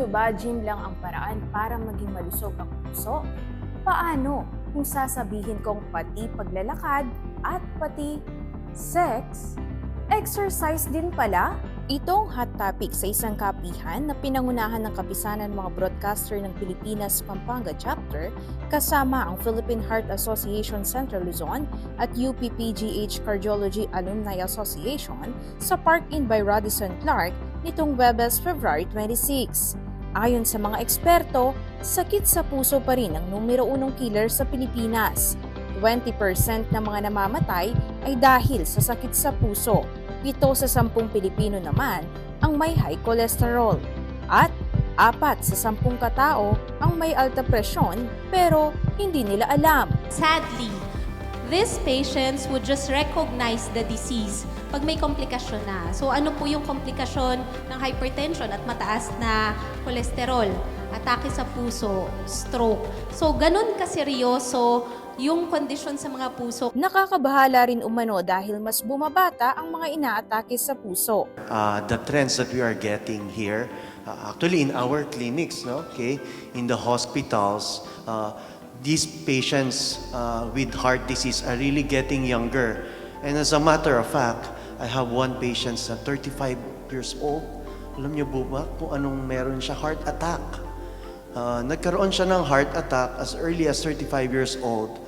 nyo ba gym lang ang paraan para maging malusog ang puso? Paano kung sasabihin kong pati paglalakad at pati sex, exercise din pala? Itong hot topic sa isang kapihan na pinangunahan ng Kapisanan mga Broadcaster ng Pilipinas Pampanga Chapter kasama ang Philippine Heart Association Central Luzon at UPPGH Cardiology Alumni Association sa Park-In by Radisson Clark nitong Webes, February 26. Ayon sa mga eksperto, sakit sa puso pa rin ang numero unong killer sa Pilipinas. 20% ng mga namamatay ay dahil sa sakit sa puso. 7 sa 10 Pilipino naman ang may high cholesterol. At 4 sa 10 katao ang may alta presyon pero hindi nila alam. Sadly, these patients would just recognize the disease pag may komplikasyon na. So ano po yung komplikasyon ng hypertension at mataas na cholesterol? Atake sa puso, stroke. So ganun kaseryoso yung kondisyon sa mga puso. Nakakabahala rin umano dahil mas bumabata ang mga inaatake sa puso. The trends that we are getting here, actually in our clinics, no? Okay, in the hospitals, these patients with heart disease are really getting younger. And as a matter of fact, I have one patient na 35 years old. Alam niyo po ba kung anong meron siya? Heart attack. Nagkaroon siya ng heart attack as early as 35 years old.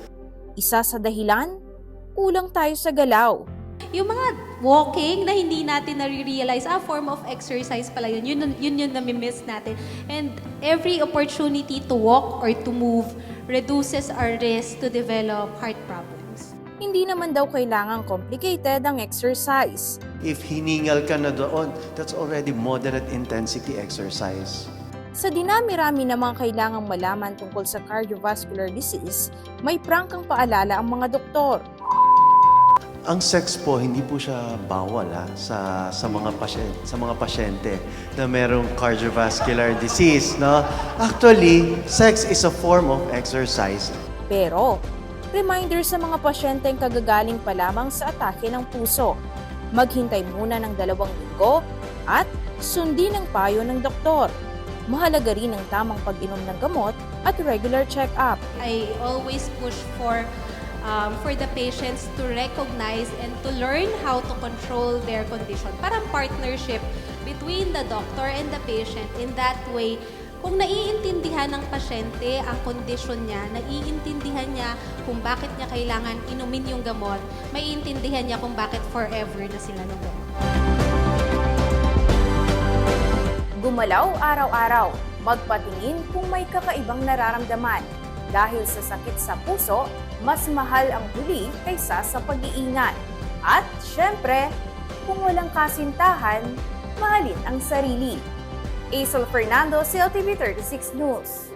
Isa sa dahilan, kulang tayo sa galaw. Yung mga walking na hindi natin nare-realize, form of exercise pala yun. Yun yung nami-miss natin. And every opportunity to walk or to move reduces our risk to develop heart problems. Hindi naman daw kailangang complicated ang exercise. If hiningal ka na doon, that's already moderate intensity exercise. Sa dinami-rami na mga kailangang malaman tungkol sa cardiovascular disease, may prangkang paalala ang mga doktor. Ang sex po hindi po siya bawal sa mga pasyente na merong cardiovascular disease, no? Actually, sex is a form of exercise. Pero, reminder sa mga pasyenteng kagagaling pa lamang sa atake ng puso. Maghintay muna ng 2 linggo at sundin ang payo ng doktor. Mahalaga rin ang tamang pag-inom ng gamot at regular check-up. I always push for the patients to recognize and to learn how to control their condition. Parang partnership between the doctor and the patient. In that way, kung naiintindihan ng pasyente ang kondisyon niya, naiintindihan niya kung bakit niya kailangan inumin yung gamot, maiintindihan niya kung bakit forever na sila ng gamot. Gumalaw araw-araw, magpatingin kung may kakaibang nararamdaman. Dahil sa sakit sa puso, mas mahal ang huli kaysa sa pag-iingat. At syempre, kung walang kasintahan, mahalin ang sarili. Aisel Fernando, CLTV 36 News.